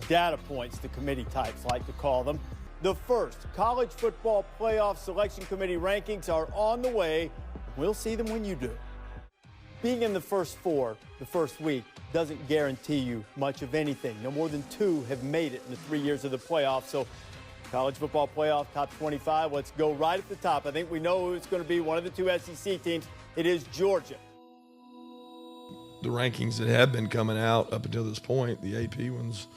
data points, the committee types like to call them. The first college football playoff selection committee rankings are on the way. We'll see them when you do. Being in the first four the first week doesn't guarantee you much of anything. No more than two have made it in the 3 years of the playoffs. So college football playoff top 25, let's go right at the top. I think we know who it's going to be, one of the two SEC teams. It is Georgia. The rankings that have been coming out up until this point, the AP ones,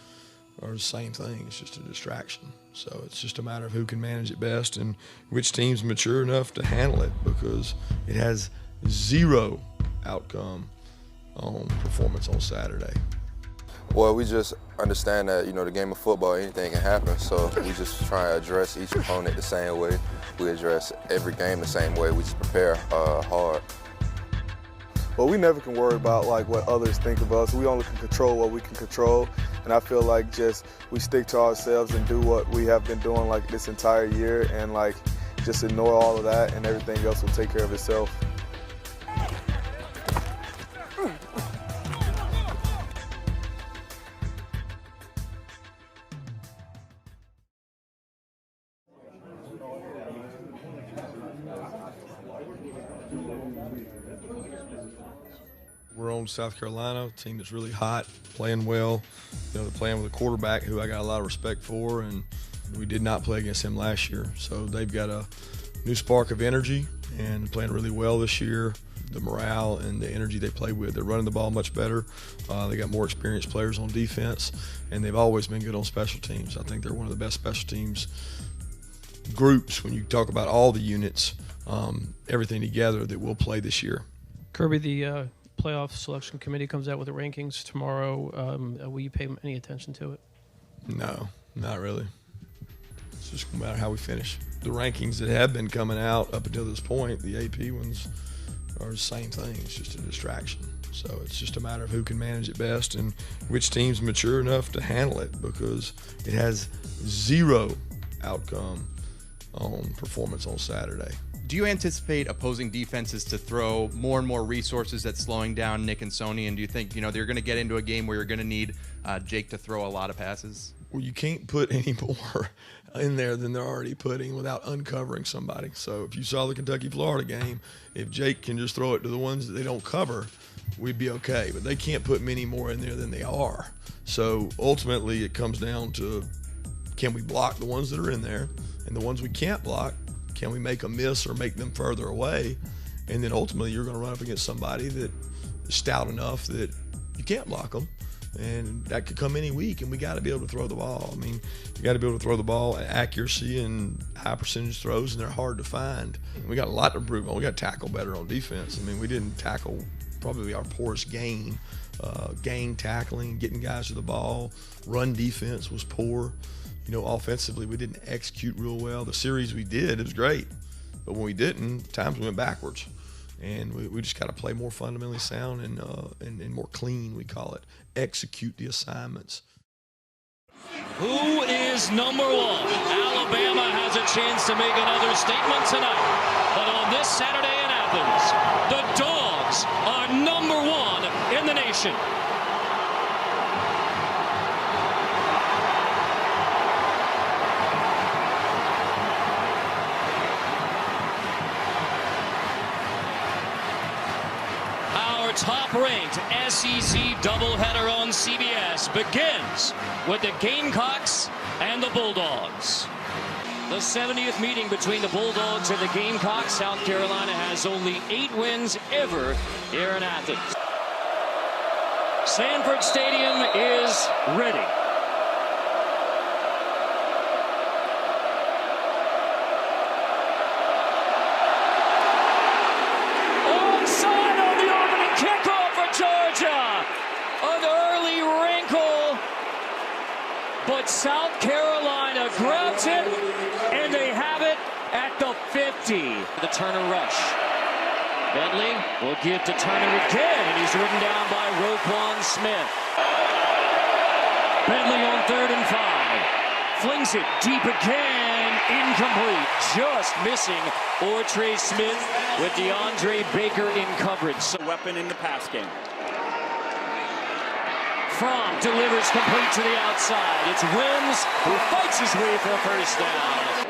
are the same thing. It's just a distraction. So it's just a matter of who can manage it best and which team's mature enough to handle it, because it has zero outcome on performance on Saturday. Well, we just understand that, the game of football, anything can happen. So we just try to address each opponent the same way. We address every game the same way. We just prepare hard. Well, we never can worry about what others think of us. We only can control what we can control. And I feel like just we stick to ourselves and do what we have been doing this entire year, and just ignore all of that, and everything else will take care of itself. We're on South Carolina, a team that's really hot, playing well. They're playing with a quarterback who I got a lot of respect for, and we did not play against him last year. So they've got a new spark of energy and playing really well this year. The morale and the energy they play with, they're running the ball much better. They got more experienced players on defense, and they've always been good on special teams. I think they're one of the best special teams groups when you talk about all the units, everything together that will play this year. Kirby, the playoff selection committee comes out with the rankings tomorrow. Will you pay any attention to it? No, not really. It's just no matter how we finish. The rankings that have been coming out up until this point, the AP ones, are the same thing. It's just a distraction. So it's just a matter of who can manage it best and which team's mature enough to handle it, because it has zero outcome on performance on Saturday. Do you anticipate opposing defenses to throw more and more resources at slowing down Nick and Sony? And do you think, they're going to get into a game where you're going to need Jake to throw a lot of passes? Well, you can't put any more in there than they're already putting without uncovering somebody. So if you saw the Kentucky-Florida game, if Jake can just throw it to the ones that they don't cover, we'd be okay. But they can't put many more in there than they are. So ultimately it comes down to, can we block the ones that are in there? And the ones we can't block, can we make a miss or make them further away? And then ultimately you're going to run up against somebody that is stout enough that you can't block them. And that could come any week, and we got to be able to throw the ball. I mean, you got to be able to throw the ball at accuracy and high percentage throws, and they're hard to find. We got a lot to improve on. We got to tackle better on defense. I mean, we didn't tackle probably our poorest gang tackling, getting guys to the ball. Run defense was poor. Offensively, we didn't execute real well. The series we did, it was great. But when we didn't, times we went backwards. And we just got to play more fundamentally sound and more clean, we call it. Execute the assignments. Who is number one? Alabama has a chance to make another statement tonight. But on this Saturday in Athens, the Dogs are number one in the nation. Top-ranked SEC doubleheader on CBS begins with the Gamecocks and the Bulldogs. The 70th meeting between the Bulldogs and the Gamecocks. South Carolina has only 8 wins ever here in Athens. Sanford Stadium is ready. An early wrinkle, but South Carolina grabs it, and they have it at the 50. The Turner rush. Bentley will give to Turner again, and he's ridden down by Roquan Smith. Bentley on 3rd and 5. Flings it deep again, incomplete. Just missing Ortre Smith with DeAndre Baker in coverage. Weapon in the pass game. Fromm delivers complete to the outside. It's Wims who fights his way for a first down.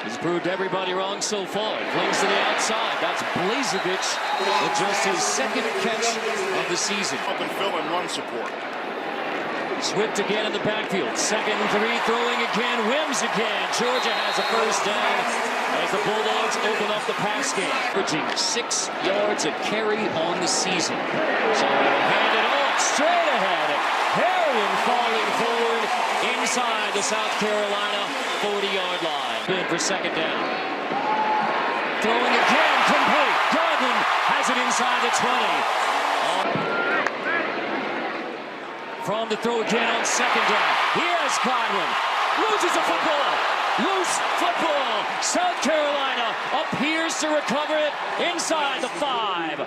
He's proved everybody wrong so far. Flings to the outside. That's Blazevich with just his second catch of the season. Up and fill and run support. Swift again in the backfield. 2nd and 3, throwing again. Wims again. Georgia has a first down as the Bulldogs open up the pass game. Averaging 6 yards a carry on the season. So hand it off straight ahead. Harrion falling forward inside the South Carolina 40-yard line. Good for 2nd down. Throwing again, complete. Godwin has it inside the 20. From the throw again on 2nd down. Here's Godwin. Loses the football. Loose football. South Carolina appears to recover it inside the 5.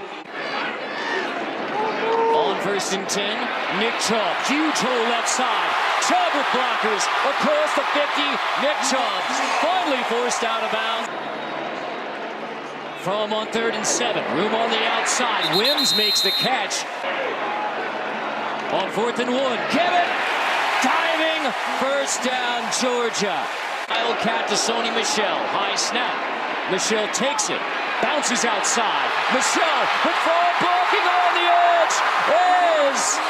On 1st and 10, Nick Chubb. Huge hole left side. Chubb with blockers across the 50. Nick Chubb finally forced out of bounds. From on 3rd and 7. Room on the outside. Wims makes the catch. On 4th and 1, Kevin diving, first down, Georgia. Wildcat to Sony Michel, high snap. Michel takes it, bounces outside. Michel with Fromm blocking on the edge is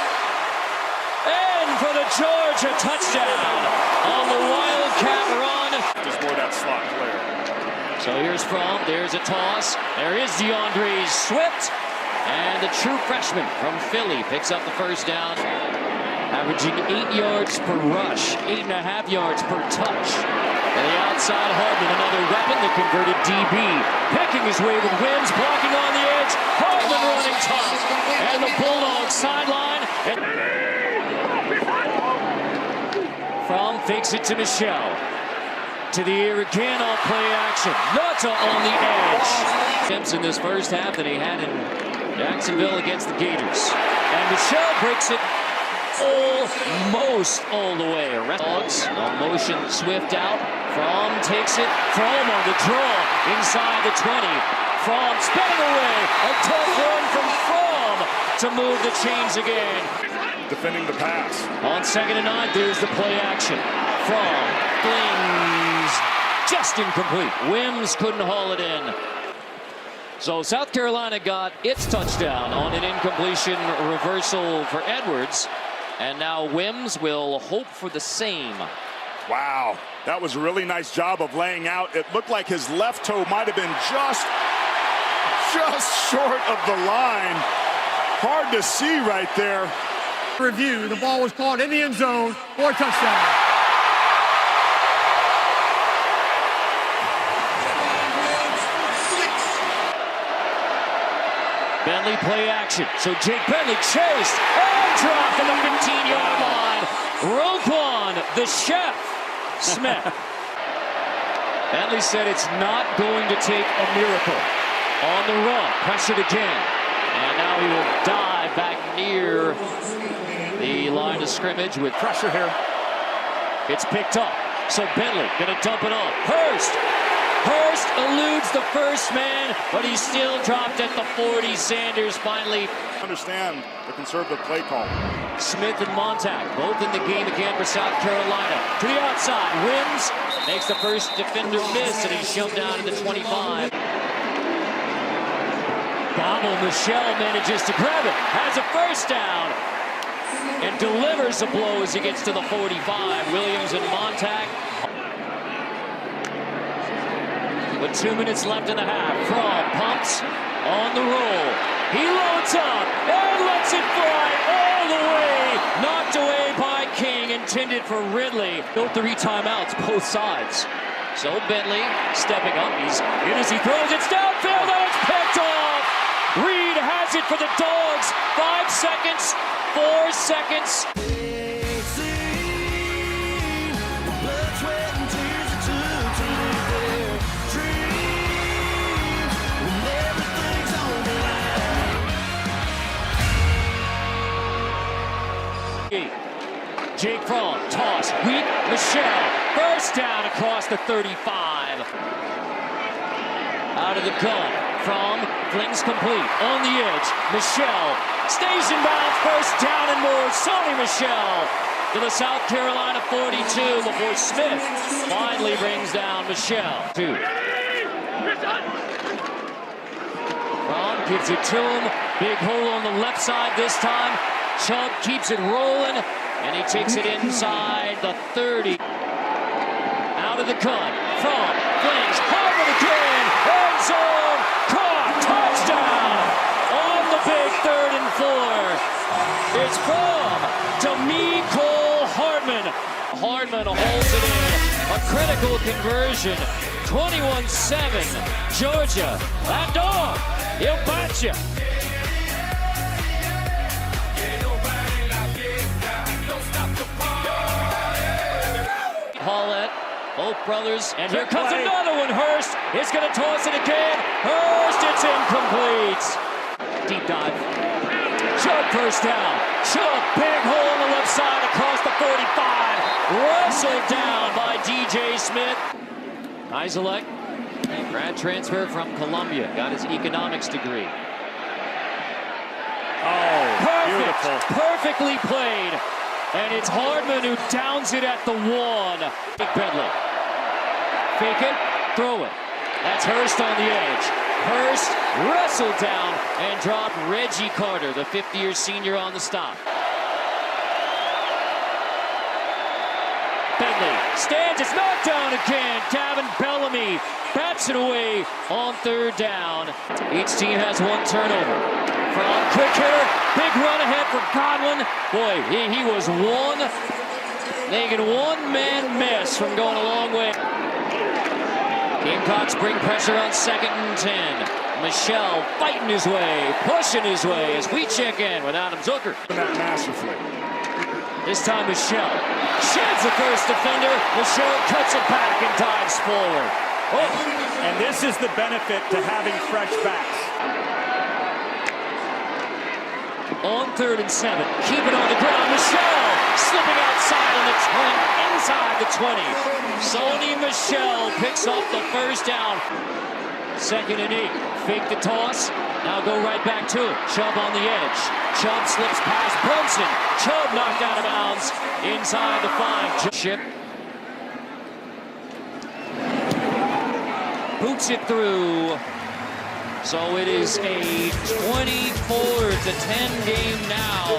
in for the Georgia touchdown on the Wildcat run. Just more that slot player. So here's Fromm, there's a toss. There is DeAndre Swift. And the true freshman from Philly picks up the first down, averaging 8 yards per rush, 8.5 yards per touch. And the outside Hardman, another weapon, the converted DB, picking his way with Wims, blocking on the edge. Hardman running tough, and the Bulldogs sideline. Fromm fakes it to Michel. To the air again on play action. Nutta on the edge. Attempts in this first half that he had in Jacksonville against the Gators. And Michel breaks it almost all the way. Dogs on motion, Swift out. Fromm takes it. Fromm on the draw inside the 20. Fromm spinning away. A tough run from Fromm to move the chains again. Defending the pass. On 2nd and 9, there's the play action. Fromm flings just incomplete. Wims couldn't haul it in. So South Carolina got its touchdown on an incompletion reversal for Edwards. And now Wims will hope for the same. Wow, that was a really nice job of laying out. It looked like his left toe might have been just short of the line. Hard to see right there. Review, the ball was caught in the end zone for a touchdown. Bentley play action. So Jake Bentley chased and dropped at the 15-yard line. Roquan, the chef, Smith. Bentley said it's not going to take a miracle. On the run, pressured again. And now he will dive back near the line of scrimmage with pressure here. It's picked up. So Bentley gonna dump it off. Hurst eludes the first man, but he's still dropped at the 40. Sanders finally. Understand the conservative play call. Smith and Montag both in the game again for South Carolina. To the outside, Wims makes the first defender miss, and he's shoved down to the 25. Bobble Michel manages to grab it, has a first down, and delivers a blow as he gets to the 45. Williams and Montag. With 2 minutes left in the half, Fromm pumps on the roll. He loads up and lets it fly all the way. Knocked away by King, intended for Ridley. Built 3 timeouts, both sides. So Bentley stepping up. He's in as he throws. It's downfield and it's picked off. Reed has it for the Dogs. 5 seconds, 4 seconds. Jake Fromm, toss, weak, Michel, first down across the 35. Out of the gun, Fromm flings complete, on the edge, Michel Stays in bounds. First down and more. Sony Michel to the South Carolina 42 before Smith finally brings down Michel. 2. Ron gives it to him. Big hole on the left side this time. Chubb keeps it rolling, and he takes it inside the 30. Out of the cut. From Flings. Harvard again. End zone. Caught. Touchdown. On the big 3rd and 4. It's from D'Amico Hardman. Hardman holds it in. A critical conversion. 21-7. Georgia. That dog. He'll bite you. Paulette, both brothers, and here comes another one. Hurst is going to toss it again. Hurst, it's incomplete. Deep dive. Chubb first down. Chubb, big hole on the left side across the 45. Wrestled down by DJ Smith. Isolek, grad transfer from Columbia, got his economics degree. Oh, beautiful. Perfectly played. And it's Hardman who downs it at the 1. Big Bentley. Fake it, throw it. That's Hurst on the edge. Hurst wrestled down and dropped Reggie Carter, the 50-year senior, on the stop. Bentley stands, it's knocked down again. Gavin Bellamy bats it away on 3rd down. Each team has 1 turnover. From quick hitter, big run ahead for Godwin. Boy, he was making one-man miss from going a long way. Gamecocks bring pressure on 2nd and 10. Michel fighting his way, pushing his way as we check in with Adam Zucker. That masterfully. This time Michel sheds the first defender. Michel cuts it back and dives forward. Oh, and this is the benefit to having fresh backs. On 3rd and 7, keep it on the ground. Michel slipping outside on the 20, inside the 20. Sony Michel picks up the first down. 2nd and 8, fake the toss. Now go right back to it. Chubb on the edge. Chubb slips past Brunson. Chubb knocked out of bounds inside the 5. Chip boots it through. So it is a 24-10 game now.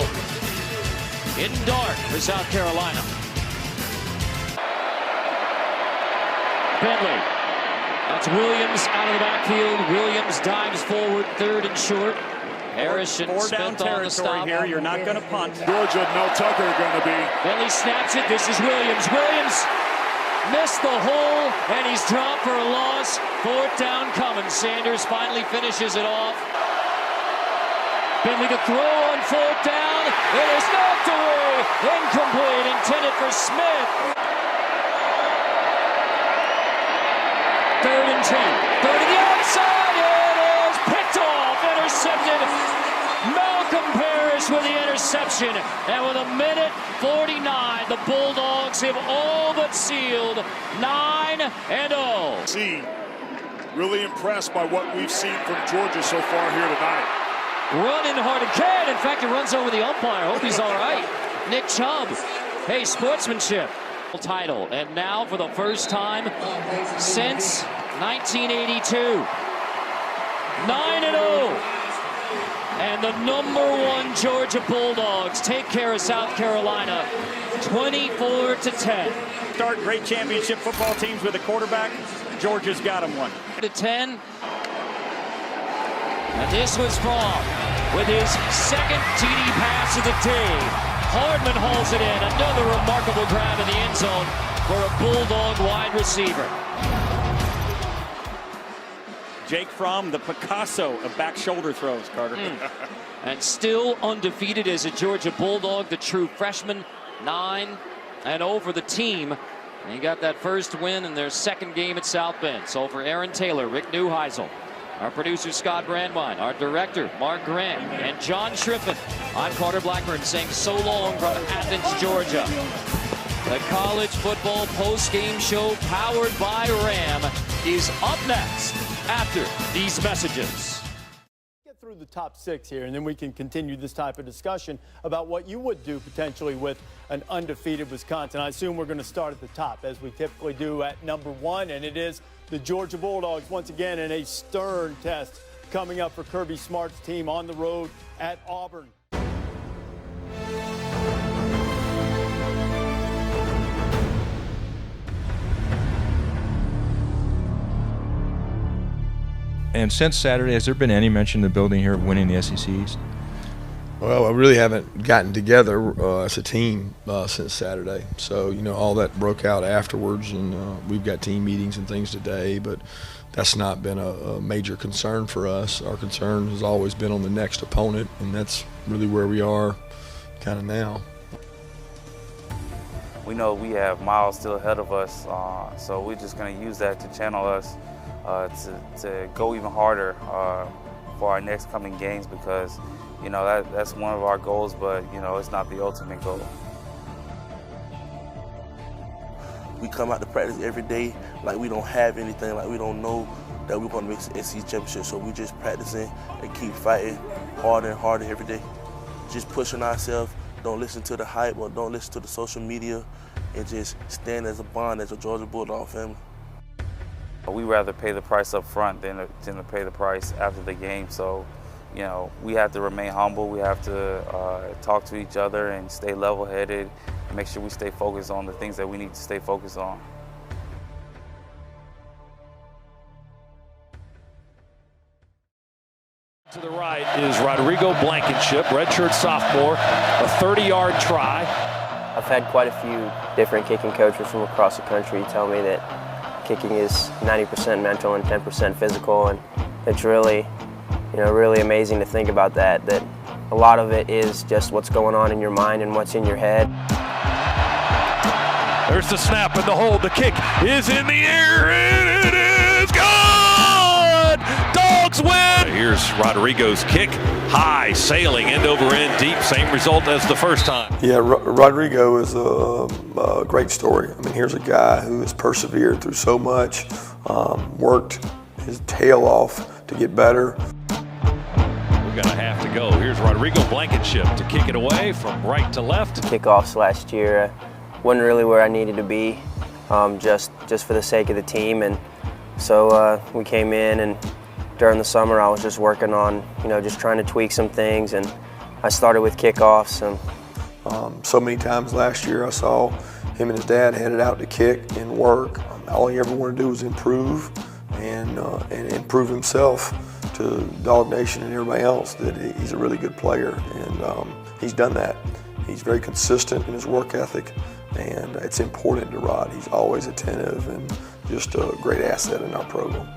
In dark for South Carolina. Bentley. That's Williams out of the backfield. Williams dives forward, 3rd and short. Harris and Smith on the stop. Here, you're not going to punt. Georgia, Mel Tucker going to be. Bentley snaps it. This is Williams. Williams missed the hole, and he's dropped for a loss. 4th down coming. Sanders finally finishes it off. Bentley to throw on 4th down. It is knocked away. Incomplete. Intended for Smith. 3rd and 10. 3rd to the outside. It is picked off. Intercepted. Malcolm Parrish with the interception. And with 1:49, the Bulldogs have all but sealed 9-0. See, really impressed by what we've seen from Georgia so far here tonight. Running hard again. In fact, he runs over the umpire. Hope he's all right. Nick Chubb. Hey, sportsmanship. Title. And now for the first time since 1982. 9-0. And the #1 Georgia Bulldogs take care of South Carolina 24-10. Start great championship football teams with a quarterback. Georgia's got them one. To 10. And this was Fromm with his 2nd TD pass of the day. Hardman hauls it in. Another remarkable grab in the end zone for a Bulldog wide receiver. Jake Fromm, the Picasso of back shoulder throws, Carter. And still undefeated as a Georgia Bulldog, the true freshman. 9-0 for the team. And he got that first win in their 2nd game at South Bend. So for Aaron Taylor, Rick Neuheisel, our producer Scott Brandwine, our director Mark Grant, and John Shriffen, I'm Carter Blackburn saying so long from Athens, Georgia. The college football post-game show powered by Ram is up next after these messages. get through the top 6 here, and then we can continue this type of discussion about what you would do potentially with an undefeated Wisconsin. I assume we're going to start at the top, as we typically do at number 1, and it is the Georgia Bulldogs once again in a stern test coming up for Kirby Smart's team on the road at Auburn. And since Saturday, has there been any mention in the building here of winning the SEC East? Well, I really haven't gotten together as a team since Saturday. So, all that broke out afterwards, and we've got team meetings and things today, but that's not been a major concern for us. Our concern has always been on the next opponent, and that's really where we are kind of now. We know we have miles still ahead of us, so we're just going to use that to channel us to go even harder for our next coming games, because that's one of our goals, but it's not the ultimate goal. We come out to practice every day like we don't have anything, like we don't know that we're going to make the SEC championship, so we just practicing and keep fighting harder and harder every day. Just pushing ourselves, don't listen to the hype or don't listen to the social media, and just stand as a bond as a Georgia Bulldog family. We rather pay the price up front than to pay the price after the game. So, we have to remain humble. We have to talk to each other and stay level-headed and make sure we stay focused on the things that we need to stay focused on. To the right is Rodrigo Blankenship, redshirt sophomore, a 30-yard try. I've had quite a few different kicking coaches from across the country tell me that kicking is 90% mental and 10% physical, and it's really, really amazing to think about that a lot of it is just what's going on in your mind and what's in your head. There's the snap and the hold. The kick is in the air, and it is good! Dogs win! Here's Rodrigo's kick. High, sailing, end over end, deep. Same result as the first time. Yeah, Rodrigo is a great story. I mean, here's a guy who has persevered through so much, worked his tail off to get better. We've got a half to go. Here's Rodrigo Blankenship to kick it away from right to left. Kickoffs last year wasn't really where I needed to be, just for the sake of the team, and so we came in, and during the summer I was just working on, just trying to tweak some things, and I started with kickoffs. So many times last year I saw him and his dad headed out to kick and work. All he ever wanted to do was improve and improve himself to Dog Nation and everybody else, that he's a really good player, and he's done that. He's very consistent in his work ethic, and it's important to Rod. He's always attentive and just a great asset in our program.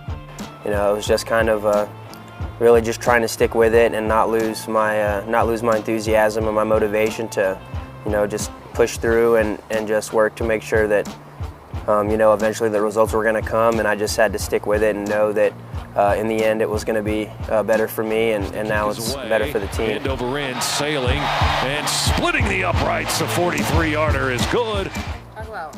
It was just kind of really just trying to stick with it and not lose my enthusiasm and my motivation to, just push through and just work to make sure that, eventually the results were going to come, and I just had to stick with it and know that in the end it was going to be better for me, and now it's better for the team. End over end, sailing and splitting the uprights. A 43-yarder is good. Talk about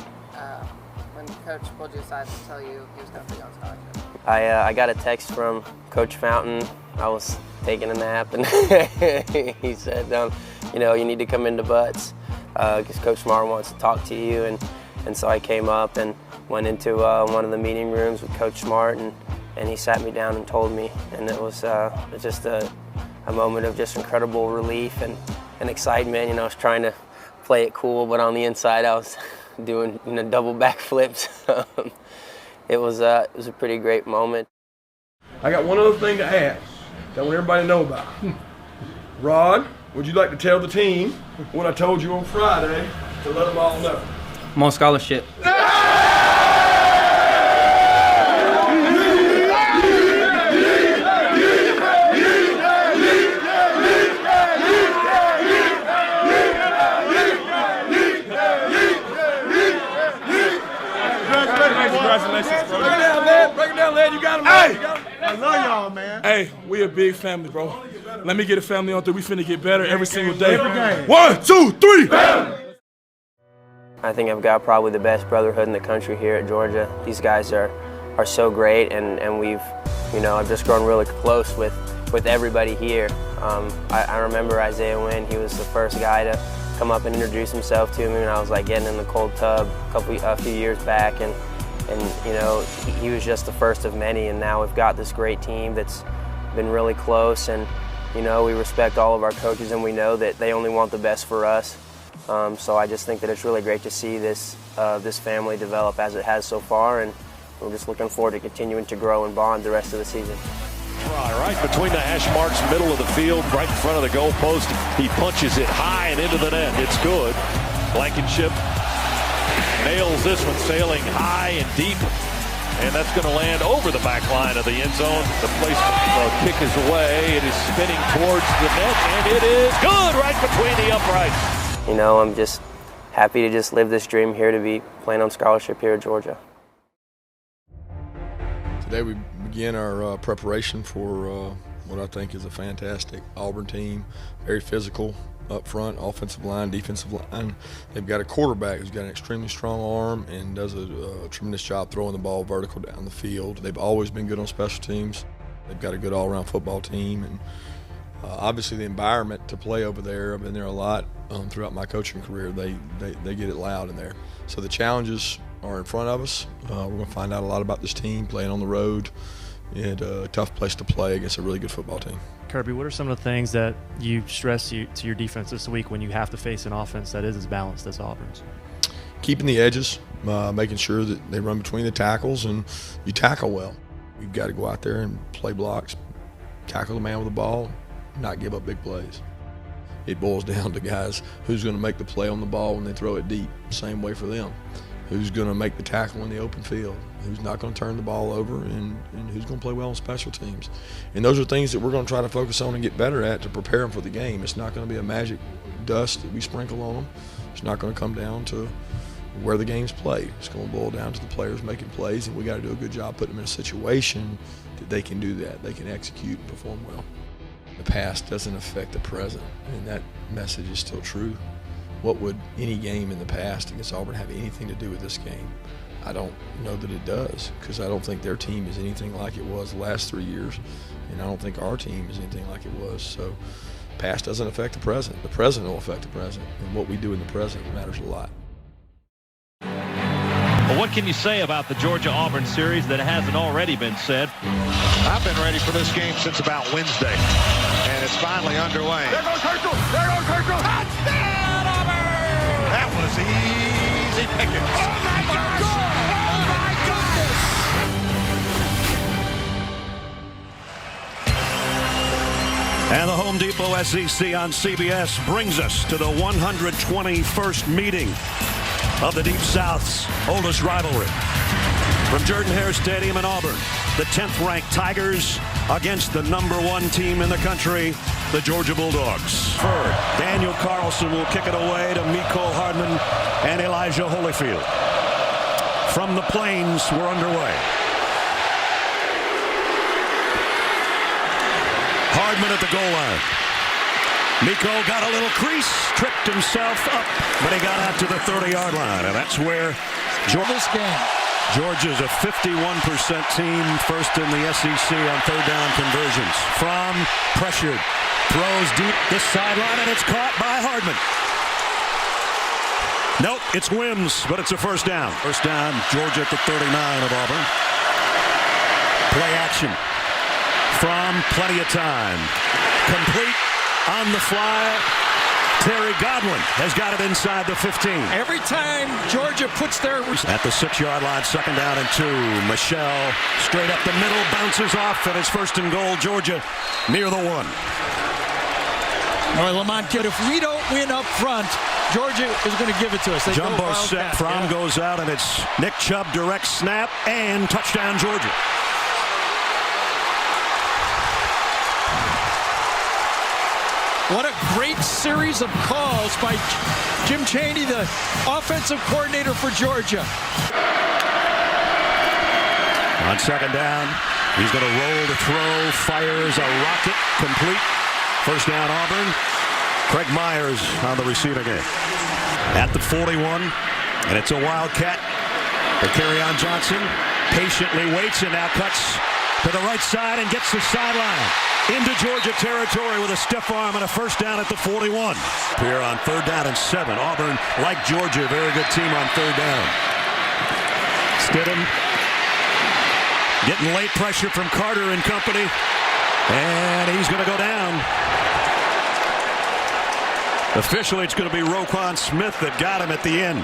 when Coach pulled you aside to tell you he was going to put you on scholarship. I got a text from Coach Fountain. I was taking a nap, and he said, you need to come into Butts because Coach Smart wants to talk to you. And so I came up and went into one of the meeting rooms with Coach Smart, and he sat me down and told me. And it was just a moment of just incredible relief and excitement. I was trying to play it cool, but on the inside I was doing double backflips. It was a pretty great moment. I got one other thing to ask that I want everybody to know about. Rod, would you like to tell the team what I told you on Friday to let them all know? I'm on scholarship. Congratulations, bro. Break it down, man. Break it down, lad. You got him, man. Hey, I love y'all, man. Hey, we a big family, bro. Let me get a family on through. We finna get better every single day. Every game. 1, 2, 3. I think I've got probably the best brotherhood in the country here at Georgia. These guys are so great, and we've, I've just grown really close with with everybody here. I remember Isaiah Wynn. He was the first guy to come up and introduce himself to me when I was like getting in the cold tub a few years back, and you know, he was just the first of many. And now we've got this great team that's been really close, and you know, we respect all of our coaches, and we know that they only want the best for us. So I just think that it's really great to see this family develop as it has so far, and we're just looking forward to continuing to grow and bond the rest of the season. Right between the hash marks, middle of the field, right in front of the goal post. He punches it high and into the net. It's good. Blankenship nails this one, sailing high and deep. And that's going to land over the back line of the end zone. The placement kick is away. It is spinning towards the net, and it is good right between the uprights. You know, I'm just happy to just live this dream here, to be playing on scholarship here at Georgia. Today we begin our preparation for what I think is a fantastic Auburn team. Very physical up front, offensive line, defensive line. They've got a quarterback who's got an extremely strong arm and does a tremendous job throwing the ball vertical down the field. They've always been good on special teams. They've got a good all-around football team, and obviously the environment to play over there. I've been there a lot throughout my coaching career. They get it loud in there. So the challenges are in front of us. We're going to find out a lot about this team playing on the road. And a tough place to play against a really good football team. Kirby, what are some of the things that you stress to your defense this week when you have to face an offense that is as balanced as Auburn's? Keeping the edges, making sure that they run between the tackles and you tackle well. You've got to go out there and play blocks, tackle the man with the ball, not give up big plays. It boils down to guys who's going to make the play on the ball when they throw it deep. Same way for them. Who's going to make the tackle in the open field, who's not going to turn the ball over, and who's going to play well on special teams. And those are things that we're going to try to focus on and get better at to prepare them for the game. It's not going to be a magic dust that we sprinkle on them. It's not going to come down to where the game's played. It's going to boil down to the players making plays, and we got to do a good job putting them in a situation that they can do that. They can execute and perform well. The past doesn't affect the present, and that message is still true. What would any game in the past against Auburn have anything to do with this game? I don't know that it does, because I don't think their team is anything like it was the last 3 years, and I don't think our team is anything like it was. So past doesn't affect the present. The present will affect the present, and what we do in the present matters a lot. Well, what can you say about the Georgia-Auburn series that hasn't already been said? I've been ready for this game since about Wednesday, and it's finally underway. There goes Herschel! There goes Herschel! Touchdown, Auburn! That was easy pickings. Oh, my gosh! Oh, my goodness! And the Home Depot SEC on CBS brings us to the 121st meeting of the Deep South's oldest rivalry. From Jordan-Hare Stadium in Auburn, the 10th-ranked Tigers against the #1 team in the country, the Georgia Bulldogs. Third, Daniel Carlson will kick it away to Mecole Hardman and Elijah Holyfield. From the Plains, we're underway. Hardman at the goal line. Mecole got a little crease, tripped himself up, but he got out to the 30-yard line, and that's where This game. Georgia's a 51% team, first in the SEC on third down conversions. From pressured, throws deep this sideline, and it's caught by Hardman. Nope, it's Wims, but it's a first down. First down, Georgia at the 39 of Auburn. Play action from plenty of time. Complete on the fly. Terry Godwin has got it inside the 15. Every time Georgia puts their... At the 6-yard line, second down and 2. Michelle straight up the middle, bounces off, and it's first and goal, Georgia near the 1. All right, Lamont, kid, if we don't win up front, Georgia is going to give it to us. They Jumbo set, Fromm goes out, and it's Nick Chubb, direct snap, and touchdown, Georgia. What a great series of calls by Jim Chaney, the offensive coordinator for Georgia. On second down, he's going to roll to throw, fires a rocket, complete. First down, Auburn. Craig Myers on the receiving end. At the 41, and it's a wildcat. But Kerryon Johnson patiently waits and now cuts to the right side and gets the sideline. into Georgia territory with a stiff arm and a first down at the 41. Here on 3rd down and 7. Auburn, like Georgia, very good team on 3rd down. Stidham getting late pressure from Carter and company, and he's going to go down. Officially, it's going to be Roquan Smith that got him at the end.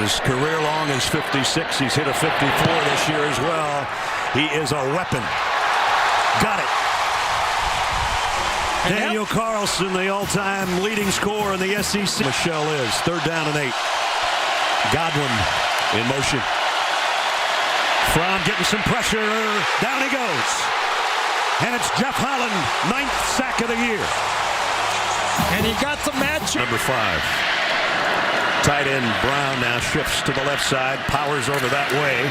His career long is 56. He's hit a 54 this year as well. He is a weapon. Got it. Daniel Carlson, the all-time leading scorer in the SEC. Michelle is 3rd down and 8. Godwin in motion. Fromm getting some pressure. Down he goes. And it's Jeff Holland, 9th sack of the year. And he got the match. Number 5. Tight end Brown now shifts to the left side. Powers over that way.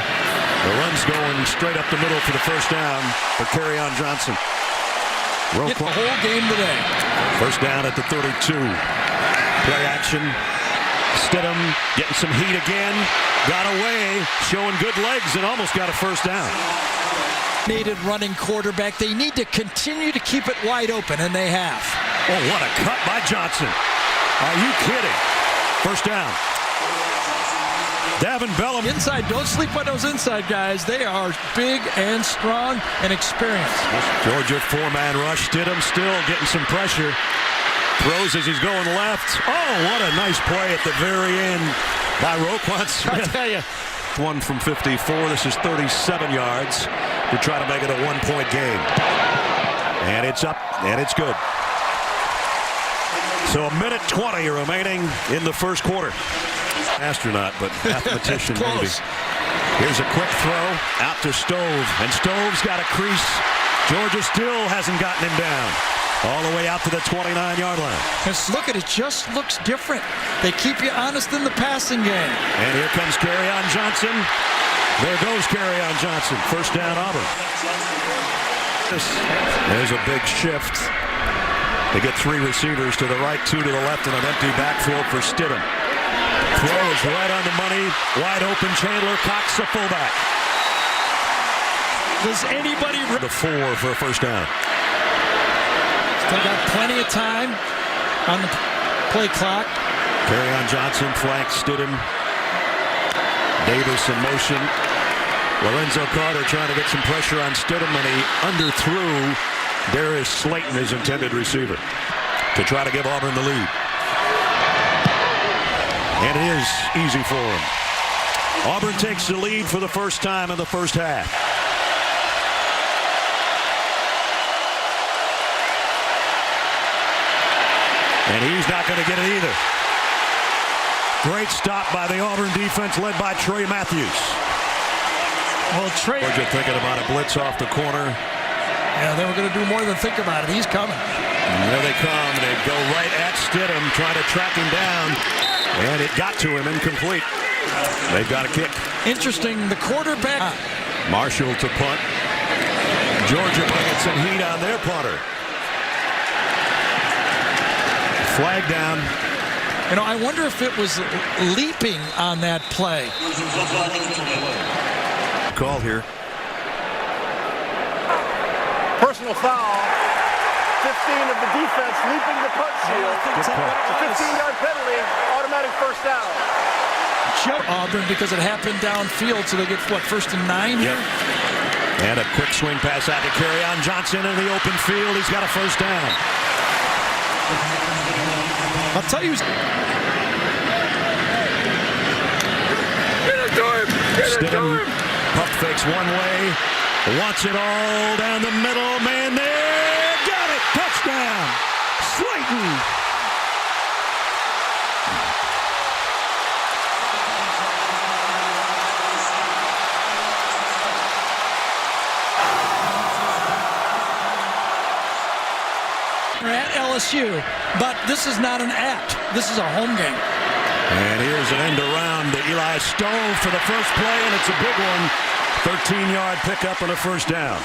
The run's going straight up the middle for the first down for Kerryon Johnson. Get the whole game today. First down at the 32. Play action. Stidham getting some heat again. Got away, showing good legs, and almost got a first down. Needed running quarterback. They need to continue to keep it wide open, and they have. Oh, what a cut by Johnson. Are you kidding? First down. Davin Bellum. Inside, don't sleep on those inside guys. They are big and strong and experienced. Georgia 4-man rush. Stidham still getting some pressure. Throws as he's going left. Oh, what a nice play at the very end by Roquan Smith. I tell you. One from 54. This is 37 yards to try to make it a 1-point game. And it's up, and it's good. So 1:20 remaining in the first quarter. Astronaut, but mathematician maybe. Here's a quick throw out to Stove, and Stove's got a crease. Georgia still hasn't gotten him down. All the way out to the 29-yard line. Just look at it, just looks different. They keep you honest in the passing game. And here comes Kerryon Johnson. There goes Kerryon Johnson. First down, Auburn. There's a big shift. They get 3 receivers to the right, 2 to the left, and an empty backfield for Stidham. Throw is right on the money. Wide open. Chandler Cox, the fullback. Does anybody... The 4 for a first down. Still got plenty of time on the play clock. Kerryon Johnson flanks Stidham. Davis in motion. Lorenzo Carter trying to get some pressure on Stidham, and he underthrew Darius Slayton, his intended receiver, to try to give Auburn the lead. And it is easy for him. Auburn takes the lead for the first time in the first half. And he's not going to get it either. Great stop by the Auburn defense led by Trey Matthews. Well, Trey... Georgia thinking about a blitz off the corner. Yeah, they were going to do more than think about it. He's coming. And there they come. They go right at Stidham, trying to track him down. And it got to him, incomplete. They've got a kick. Interesting, the quarterback... Marshall to punt. Georgia bringing some heat on their punter. Flag down. You know, I wonder if it was leaping on that play. Call here. Personal foul. 15 of the defense leaping the punt shield. It's a 15-yard penalty. Automatic first down. Auburn because it happened downfield, so they get, what, 1st and 9 here? Yep. And a quick swing pass out to Kerryon Johnson in the open field. He's got a first down. I'll tell you. Stidham puck fakes one way, wants it all down the middle. Man there, got it, touchdown, Slayton. At LSU, but this is not an at. This is a home game. And here's an end around to Eli Stove for the first play, and it's a big one. 13-yard pickup and a first down.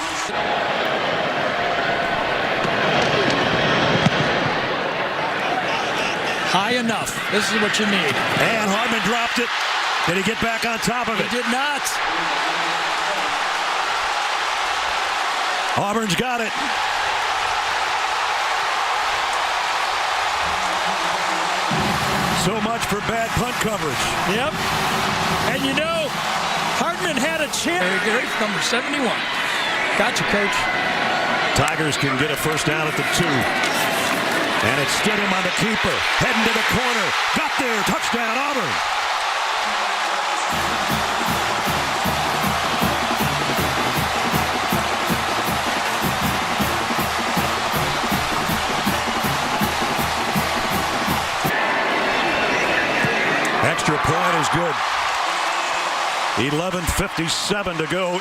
High enough. This is what you need. And Hartman dropped it. Did he get back on top of it? He did not. Auburn's got it. So much for bad punt coverage. Yep. And you know, Hardman had a chance. Very good. Number 71. Gotcha, Coach. Tigers can get a first down at the 2. And it's Stidham on the keeper. Heading to the corner. Got there. Touchdown, Auburn. Extra point is good. 11:57 to go.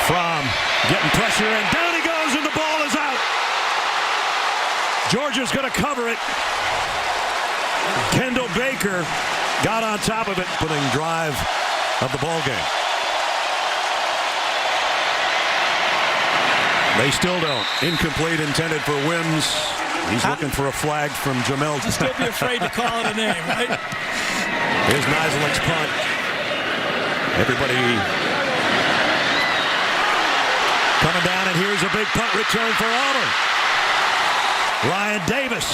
From getting pressure, and down he goes, and the ball is out. Georgia's going to cover it. Kendall Baker got on top of it. Opening drive of the ball game. They still don't. Incomplete, intended for Wims. He's looking for a flag from Jamel. Just don't be afraid to call it a name, right? Here's Niselic's punt. Everybody coming down, and here's a big punt return for Auburn. Ryan Davis.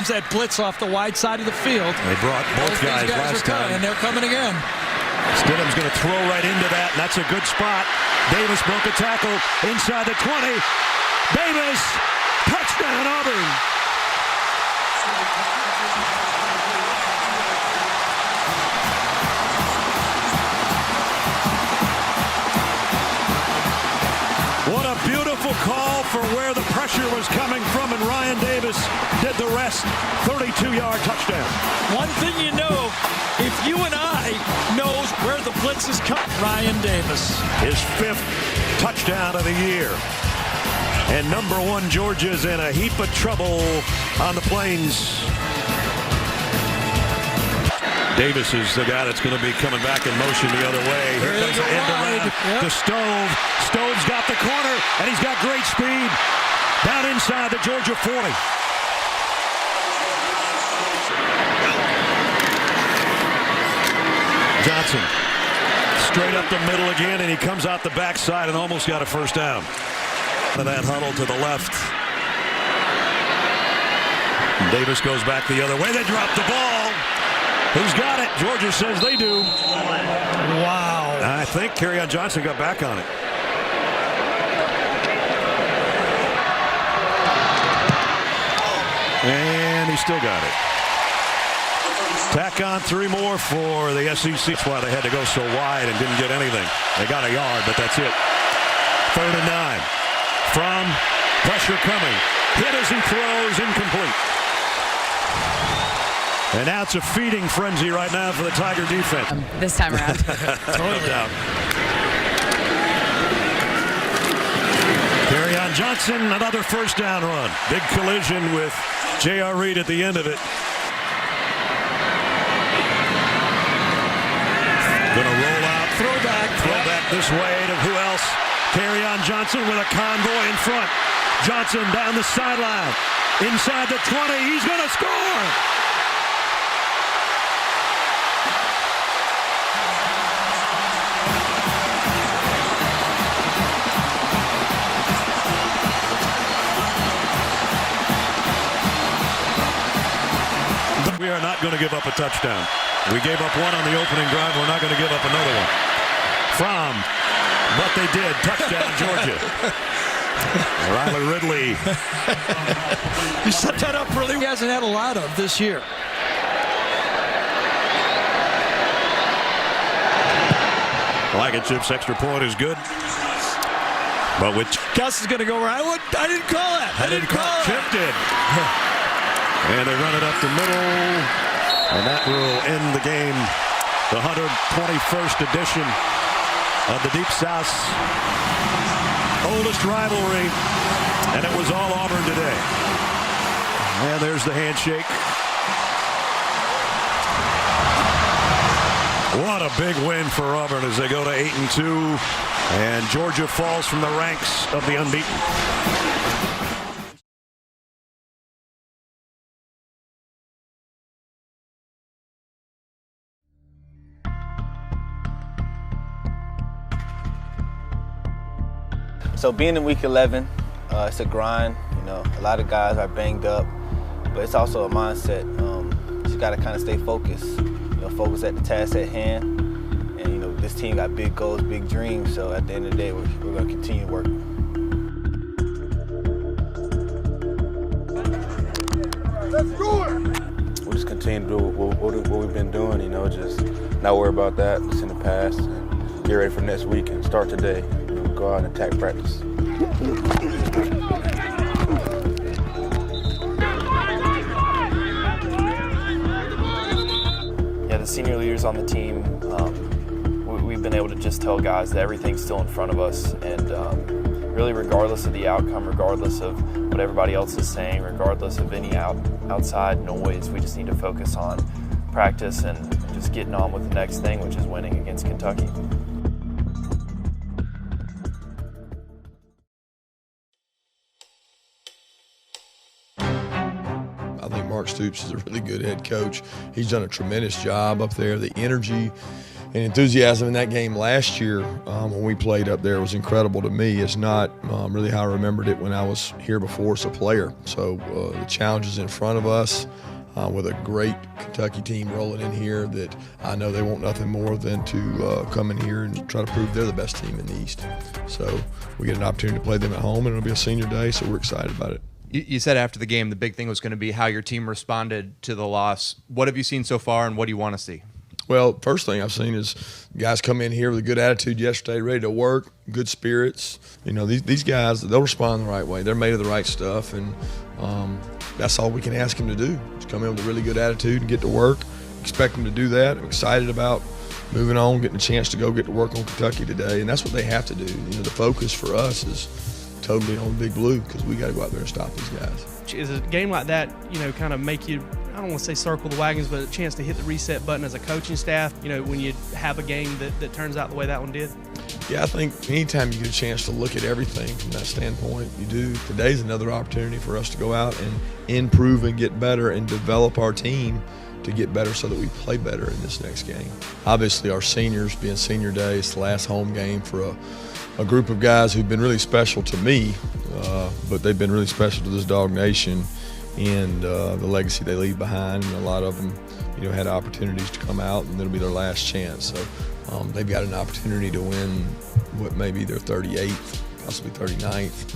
That blitz off the wide side of the field. They brought both guys last time. And they're coming again. Stidham's going to throw right into that, and that's a good spot. Davis broke a tackle inside the 20. Davis, touchdown Auburn. What a beautiful call for where the pressure was coming from, and Ryan Davis did the rest. 32-yard touchdown. One thing you know, if you and I knows where the blitz is coming, Ryan Davis. His 5th touchdown of the year. And number 1, Georgia's in a heap of trouble on the Plains. Davis is the guy that's going to be coming back in motion the other way. Here comes the end around to Stove. Stove's got the corner, and he's got great speed. Down inside the Georgia 40. Johnson straight up the middle again, and he comes out the backside and almost got a first down. That huddle to the left. Davis goes back the other way. They drop the ball. Who's got it? Georgia says they do. Wow. I think Kerryon Johnson got back on it. And he still got it. Tack on 3 more for the SEC. That's why they had to go so wide and didn't get anything. They got a yard, but that's it. 3rd and 9. From pressure coming. Hit as he throws, incomplete. And now it's a feeding frenzy right now for the Tiger defense. This time around. No doubt. Kerryon Johnson, another first down run. Big collision with J.R. Reed at the end of it. Gonna roll out. Throwback this way to who else? Kerryon Johnson with a convoy in front. Johnson down the sideline. Inside the 20. He's going to score. We are not going to give up a touchdown. We gave up one on the opening drive. We're not going to give up another one. But they did. Touchdown, Georgia. Riley Ridley. You set that up really. He hasn't had a lot of this year. Blankenship's extra point is good. But with Gus is going to go where I didn't call that. I didn't call it. Chip did. And they run it up the middle. And that will end the game. The 121st edition of the Deep South's oldest rivalry. And it was all Auburn today. And there's the handshake. What a big win for Auburn as they go to 8-2. And Georgia falls from the ranks of the unbeaten. So being in week 11, it's a grind. You know, a lot of guys are banged up, but it's also a mindset. You just got to kind of stay focused, you know, focus at the task at hand. And, you know, this team got big goals, big dreams, so at the end of the day, we're going to continue to work. Let's do it! We'll just continue to do what we've been doing, you know, just not worry about that, it's in the past, and get ready for next week and start today. You know, go out and attack practice. Yeah, the senior leaders on the team, we've been able to just tell guys that everything's still in front of us, and really regardless of the outcome, regardless of what everybody else is saying, regardless of any outside noise, we just need to focus on practice and just getting on with the next thing, which is winning against Kentucky. I think Mark Stoops is a really good head coach. He's done a tremendous job up there. The energy and enthusiasm in that game last year when we played up there was incredible to me. It's not really how I remembered it when I was here before as a player. So the challenges in front of us with a great Kentucky team rolling in here that I know they want nothing more than to come in here and try to prove they're the best team in the East. So we get an opportunity to play them at home, and it'll be a senior day, so we're excited about it. You said after the game the big thing was going to be how your team responded to the loss. What have you seen so far, and what do you want to see? Well, first thing I've seen is guys come in here with a good attitude yesterday, ready to work, good spirits. You know, these guys, they'll respond the right way. They're made of the right stuff, and that's all we can ask them to do. Just come in with a really good attitude and get to work. Expect them to do that. I'm excited about moving on, getting a chance to go get to work on Kentucky today, and that's what they have to do. You know, the focus for us is totally on Big Blue because we got to go out there and stop these guys. Is a game like that, you know, kind of make you, I don't want to say circle the wagons, but a chance to hit the reset button as a coaching staff, you know, when you have a game that turns out the way that one did? Yeah, I think anytime you get a chance to look at everything from that standpoint, you do. Today's another opportunity for us to go out and improve and get better and develop our team to get better so that we play better in this next game. Obviously, our seniors, being senior day, it's the last home game for a group of guys who've been really special to me, but they've been really special to this Dog Nation and the legacy they leave behind. And a lot of them, you know, had opportunities to come out, and it'll be their last chance. So they've got an opportunity to win what may be their 38th, possibly 39th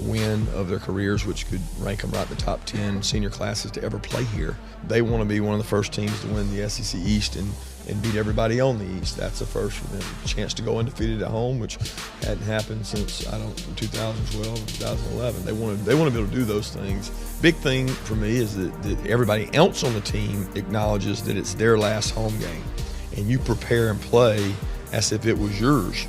win of their careers, which could rank them right in the top 10 senior classes to ever play here. They want to be one of the first teams to win the SEC East and beat everybody on the East. That's a first for them. A chance to go undefeated at home, which hadn't happened since, 2012 or 2011. They want to be able to do those things. Big thing for me is that everybody else on the team acknowledges that it's their last home game, and you prepare and play as if it was yours,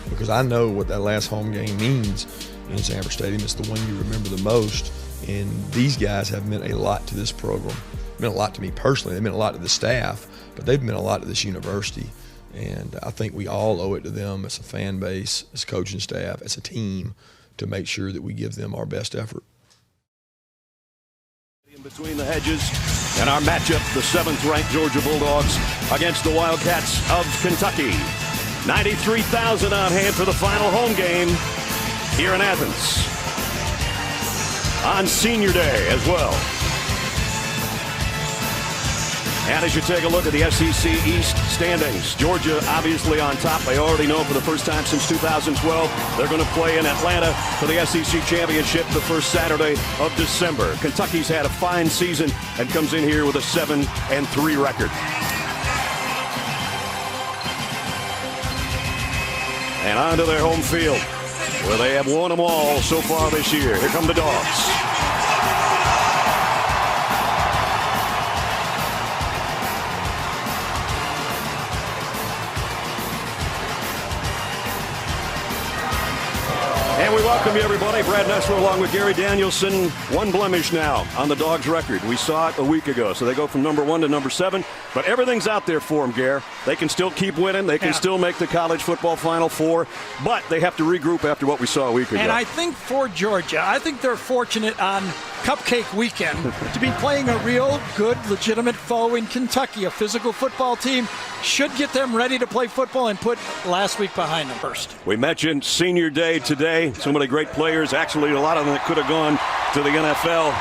because I know what that last home game means in Sanford Stadium. It's the one you remember the most, and these guys have meant a lot to this program. Meant a lot to me personally. They meant a lot to the staff, but they've meant a lot to this university, and I think we all owe it to them as a fan base, as a coaching staff, as a team, to make sure that we give them our best effort. In between the hedges, and our matchup, the 7th-ranked Georgia Bulldogs against the Wildcats of Kentucky. 93,000 on hand for the final home game here in Athens on Senior Day as well. And as you take a look at the SEC East standings, Georgia obviously on top. They already know for the first time since 2012 they're going to play in Atlanta for the SEC Championship the first Saturday of December. Kentucky's had a fine season and comes in here with a 7-3 record. And on to their home field, where they have won them all so far this year. Here come the Dogs. And we welcome you, everybody. Brad Nessler along with Gary Danielson. One blemish now on the Dogs' record. We saw it a week ago. So they go from number 1 to number 7. But everything's out there for them, Gare. They can still keep winning. They can still make the college football Final Four. But they have to regroup after what we saw a week ago. And I think for Georgia, I think they're fortunate on Cupcake Weekend to be playing a real good, legitimate foe in Kentucky. A physical football team should get them ready to play football and put last week behind them first. We mentioned Senior Day today. So many great players. Actually, a lot of them that could have gone to the NFL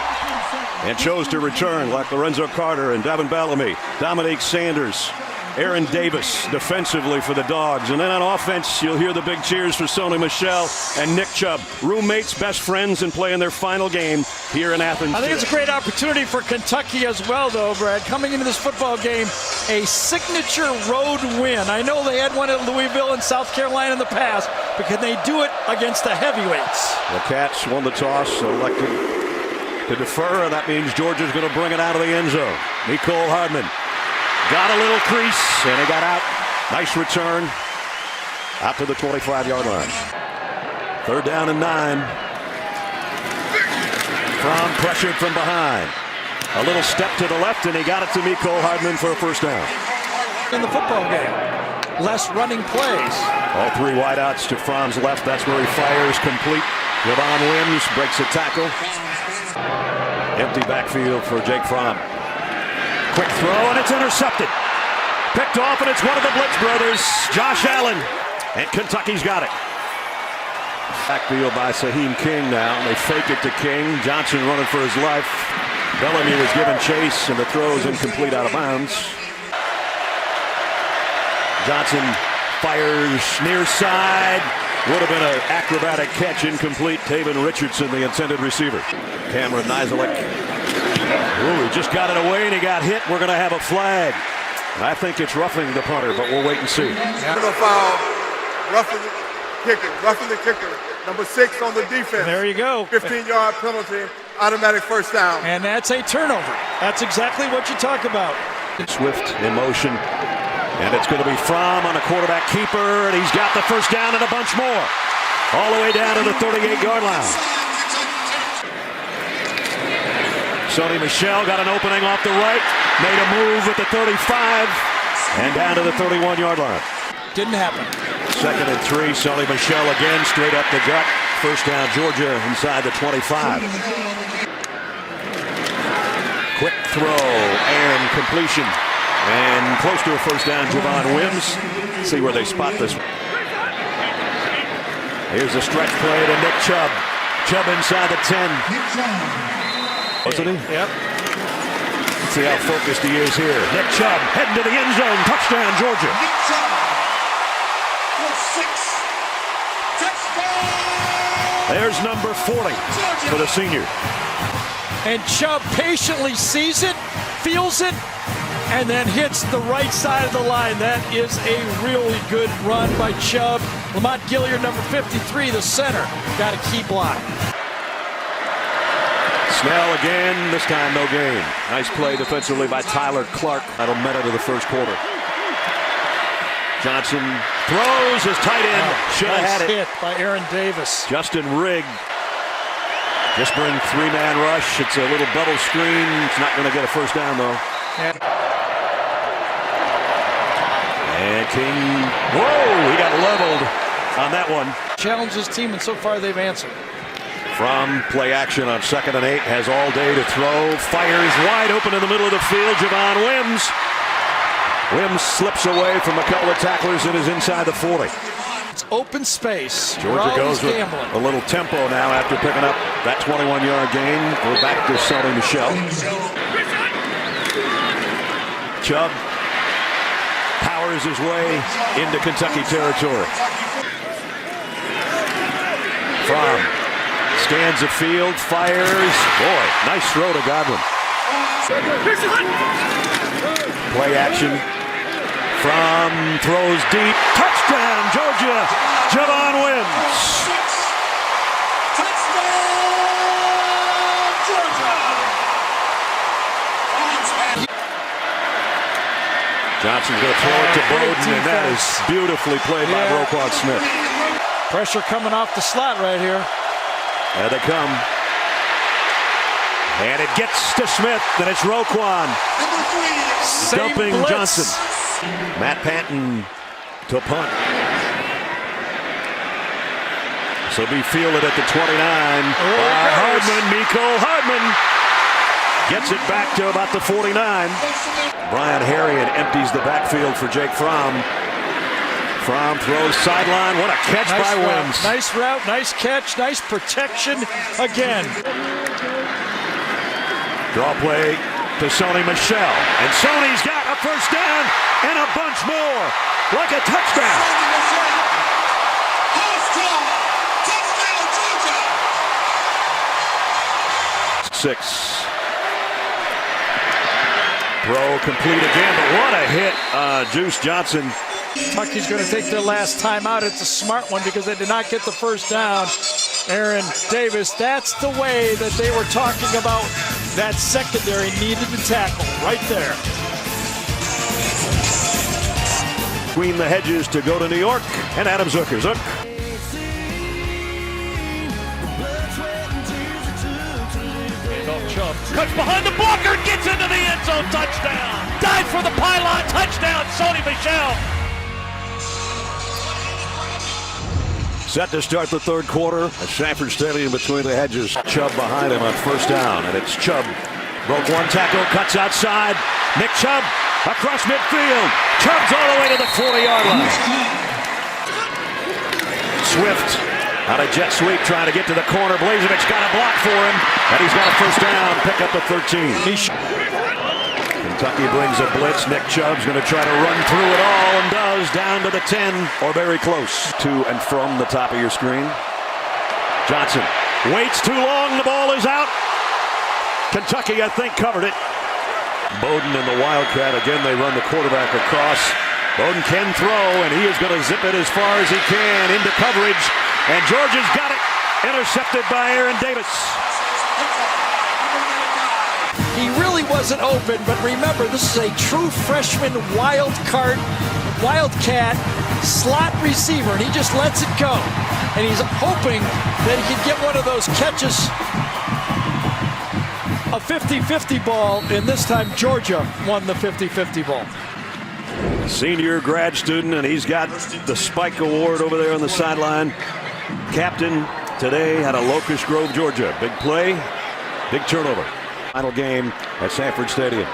and chose to return, like Lorenzo Carter and Davin Bellamy, Dominique Sanders, Aaron Davis defensively for the Dogs. And then on offense, you'll hear the big cheers for Sony Michel and Nick Chubb, roommates, best friends, and playing their final game here in Athens. I think it's a great opportunity for Kentucky as well, though, Brad. Coming into this football game, a signature road win. I know they had one at Louisville and South Carolina in the past, but can they do it against the heavyweights? The Cats won the toss, elected to defer, and that means Georgia's going to bring it out of the end zone. Nicole Hardman got a little crease, and he got out. Nice return out to the 25-yard line. 3rd down and 9. Fromm pressured from behind. A little step to the left, and he got it to Nicole Hardman for a 1st down. In the football game, less running plays. All 3 wideouts to Fromm's left. That's where he fires complete. Javon Wims breaks a tackle. Empty backfield for Jake Fromm. Quick throw, and it's intercepted. Picked off, and it's one of the Blitz brothers, Josh Allen. And Kentucky's got it. Backfield by Saheem King now. They fake it to King. Johnson running for his life. Bellamy was given chase, and the throw is incomplete out of bounds. Johnson fires near side. Would have been an acrobatic catch, incomplete. Taven Richardson, the intended receiver. Cameron Nizelek. Ooh, he just got it away and he got hit. We're going to have a flag. I think it's roughing the punter, but we'll wait and see. Foul, roughing the kicker. Number 6 on the defense. There you go. 15-yard penalty, automatic 1st down. And that's a turnover. That's exactly what you talk about. Swift in motion. And it's going to be Fromm on a quarterback keeper, and he's got the 1st down and a bunch more. All the way down to the 38-yard line. Sony Michel got an opening off the right, made a move at the 35, and down to the 31-yard line. Didn't happen. 2nd and 3, Sony Michel again, straight up the gut. 1st down, Georgia inside the 25. Quick throw and completion. And close to a 1st down, Javon Wims. See where they spot this. Here's a stretch play to Nick Chubb. Chubb inside the 10. Wasn't he? Yep. See how focused he is here. Nick Chubb heading to the end zone. Touchdown, Georgia. Nick Chubb for 6. Touchdown! There's number 40 for the senior. And Chubb patiently sees it, feels it, and then hits the right side of the line. That is a really good run by Chubb. Lamont Gilliard, number 53, the center, got a key block. Snell again, this time no gain. Nice play defensively by Tyler Clark. That'll matter to the 1st quarter. Johnson throws his tight end. Should have had it. Hit by Aaron Davis. Justin Rigg. Just bring 3-man rush. It's a little bubble screen. It's not going to get a 1st down though. Yeah. And King, whoa, he got leveled on that one. Challenged his team, and so far they've answered. From play action on 2nd and 8, has all day to throw. Fires wide open in the middle of the field. Javon Wims. Wims slips away from a couple of tacklers and is inside the 40. It's open space. Georgia goes with a little tempo now after picking up that 21-yard gain. Go back to Sony Michel. Chubb powers his way into Kentucky territory. Fromm scans the field, fires. Boy, nice throw to Godwin. Play action. Fromm throws deep. Touchdown, Georgia. Javon Wims. Johnson's going to throw it to Bowden, and that is beautifully played by Roquan Smith. Pressure coming off the slot right here. There they come. And it gets to Smith, and it's Roquan. Dumping Johnson. Matt Panton to punt. So be fielded at the 29 by Hardman. Nicole Hardman gets it back to about the 49. Brian Harrion empties the backfield for Jake Fromm. Fromm throws sideline. What a catch by Wims. Nice route, nice catch, nice protection again. Draw play to Sony Michel. And Sony's got a first down and a bunch more. Like a touchdown. Six. Throw complete again, but what a hit, Juice Johnson. Kentucky's going to take their last time out. It's a smart one because they did not get the first down. Aaron Davis, that's the way that they were talking about. That secondary needed to tackle right there. Between the hedges to go to New York, and Adam Zucker. Zuck. Chubb cuts behind the blocker, gets into the end zone, touchdown. Dive for the pylon, touchdown, Sony Michel. Set to start the third quarter at Sanford Stadium between the hedges. Chubb behind him on first down, and it's Chubb. Broke one tackle, cuts outside. Nick Chubb across midfield. Chubb's all the way to the 40-yard line. Swift out of jet sweep trying to get to the corner. Blazevic's got a block for him, and he's got a first down. Pick up the 13. Kentucky brings a blitz. Nick Chubb's going to try to run through it all and does, down to the 10 or very close. To and from the top of your screen. Johnson waits too long. The ball is out. Kentucky, I think, covered it. Bowden and the Wildcat. Again, they run the quarterback across. Bowden can throw, and he is going to zip it as far as he can into coverage. And Georgia's got it. Intercepted by Aaron Davis. He really wasn't open, but remember, this is a true freshman wildcat slot receiver, and he just lets it go. And he's hoping that he can get one of those catches, a 50-50 ball, and this time Georgia won the 50-50 ball. Senior grad student, and he's got the Spike Award over there on the sideline. Captain today out of Locust Grove, Georgia. Big play, big turnover. Final game at Sanford Stadium.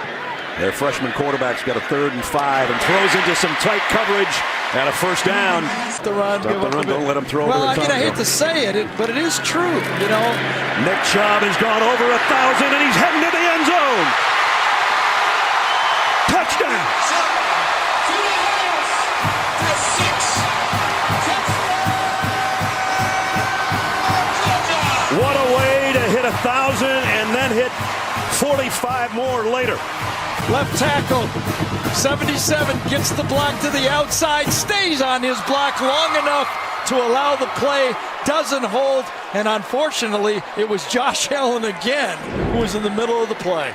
Their freshman quarterback's got a 3rd and 5 and throws into some tight coverage and a first down. The run, don't let him throw well, over the top. I hate to say it, but it is true, you know. Nick Chubb has gone over 1,000 and he's heading to the end zone. Touchdown. What a way to hit 1,000 and then hit 45 more later. Left tackle, 77, gets the block to the outside, stays on his block long enough to allow the play, doesn't hold, and unfortunately, it was Josh Allen again who was in the middle of the play.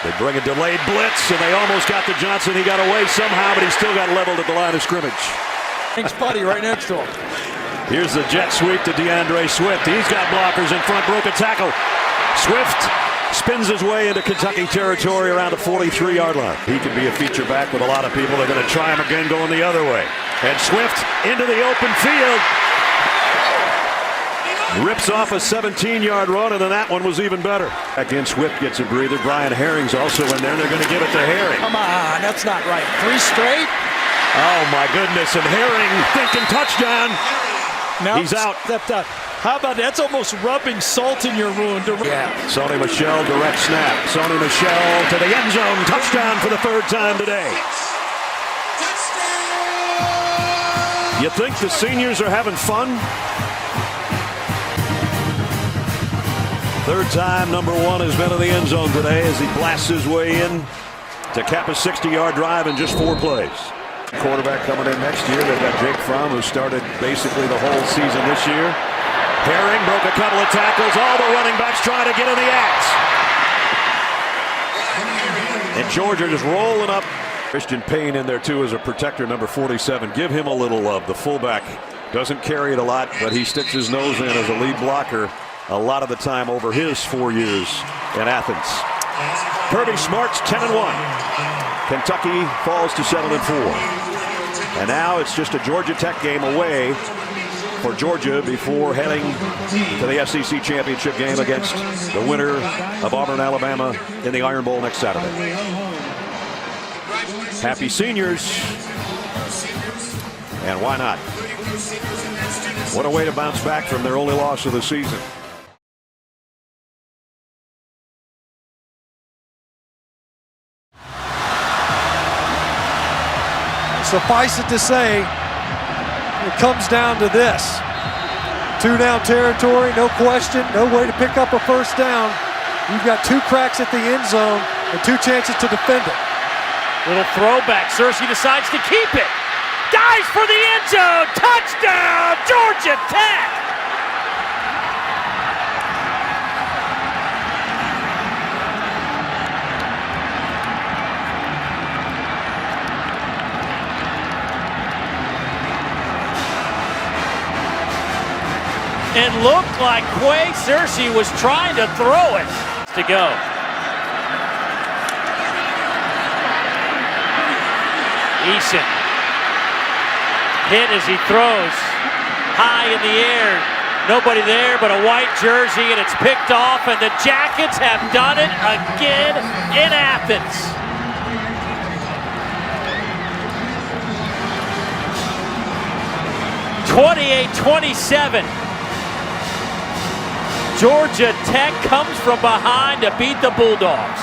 They bring a delayed blitz, and they almost got to Johnson. He got away somehow, but he still got leveled at the line of scrimmage. Thanks, buddy, right next to him. Here's the jet sweep to DeAndre Swift. He's got blockers in front, broke a tackle. Swift spins his way into Kentucky territory around the 43-yard line. He could be a feature back with a lot of people. They're going to try him again going the other way. And Swift into the open field. Rips off a 17-yard run, and then that one was even better. Again, Swift gets a breather. Brian Herring's also in there, and they're going to give it to Herring. Come on, that's not right. 3 straight? Oh, my goodness. And Herring thinking touchdown. Now he's out. Stepped out. How about that's almost rubbing salt in your wound. Yeah. Sony Michel, direct snap. Sony Michel to the end zone. Touchdown for the 3rd time today. You think the seniors are having fun? 3rd time, number 1 has been in the end zone today as he blasts his way in to cap a 60-yard drive in just 4 plays. Quarterback coming in next year. They've got Jake Fromm, who started basically the whole season this year. Herring broke a couple of tackles. All the running backs trying to get in the act. And Georgia just rolling up. Christian Payne in there too as a protector, number 47. Give him a little love. The fullback doesn't carry it a lot, but he sticks his nose in as a lead blocker a lot of the time over his 4 years in Athens. Kirby Smart's 10-1. Kentucky falls to 7-4. And now it's just a Georgia Tech game away for Georgia before heading to the SEC championship game against the winner of Auburn, Alabama in the Iron Bowl next Saturday. Happy seniors. And why not? What a way to bounce back from their only loss of the season. Suffice it to say, it comes down to this. 2-down territory, no question, no way to pick up a first down. You've got 2 cracks at the end zone and 2 chances to defend it. Little throwback. Searcy decides to keep it. Dives for the end zone. Touchdown, Georgia Tech. It looked like Quay Searcy was trying to throw it. To go. Eason. Hit as he throws. High in the air. Nobody there but a white jersey, and it's picked off, and the Jackets have done it again in Athens. (28-27). Georgia Tech comes from behind to beat the Bulldogs.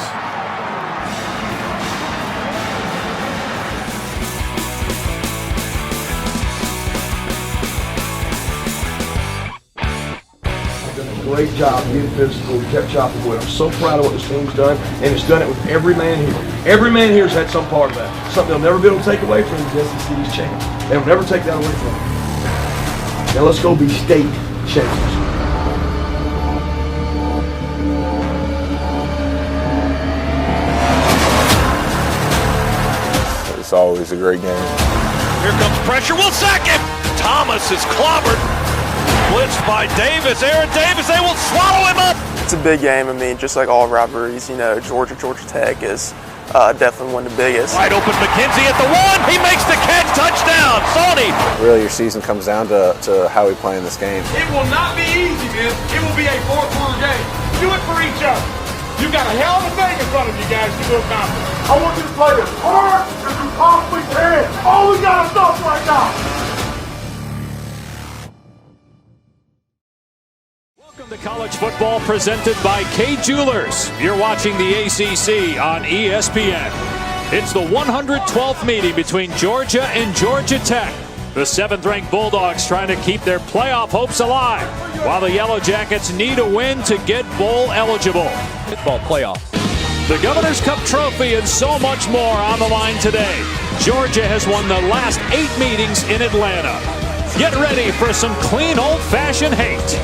Great job being physical. We kept chopping wood. I'm so proud of what this team's done, and it's done it with every man here. Every man here has had some part of that. Something they'll never be able to take away from the SEC's champs. They'll never take that away from them. Now let's go be state champions. It's always a great game. Here comes pressure. Will sack him. Thomas is clobbered. Blitzed by Davis. Aaron Davis, they will swallow him up. It's a big game. I mean, just like all rivalries, you know, Georgia Tech is definitely one of the biggest. Wide open McKenzie at the 1. He makes the catch. Touchdown. Sony. Really, your season comes down to how we play in this game. It will not be easy, man. It will be a 4-quarter game. Do it for each other. You got a hell of a thing in front of you guys to do accomplish. I want you to play as hard as you possibly can. All we got is stuff right now. Welcome to college football presented by K Jewelers. You're watching the ACC on ESPN. It's the 112th meeting between Georgia and Georgia Tech. The 7th-ranked Bulldogs trying to keep their playoff hopes alive, while the Yellow Jackets need a win to get bowl eligible. Football playoff. The Governor's Cup Trophy and so much more on the line today. Georgia has won the last 8 meetings in Atlanta. Get ready for some clean old-fashioned hate.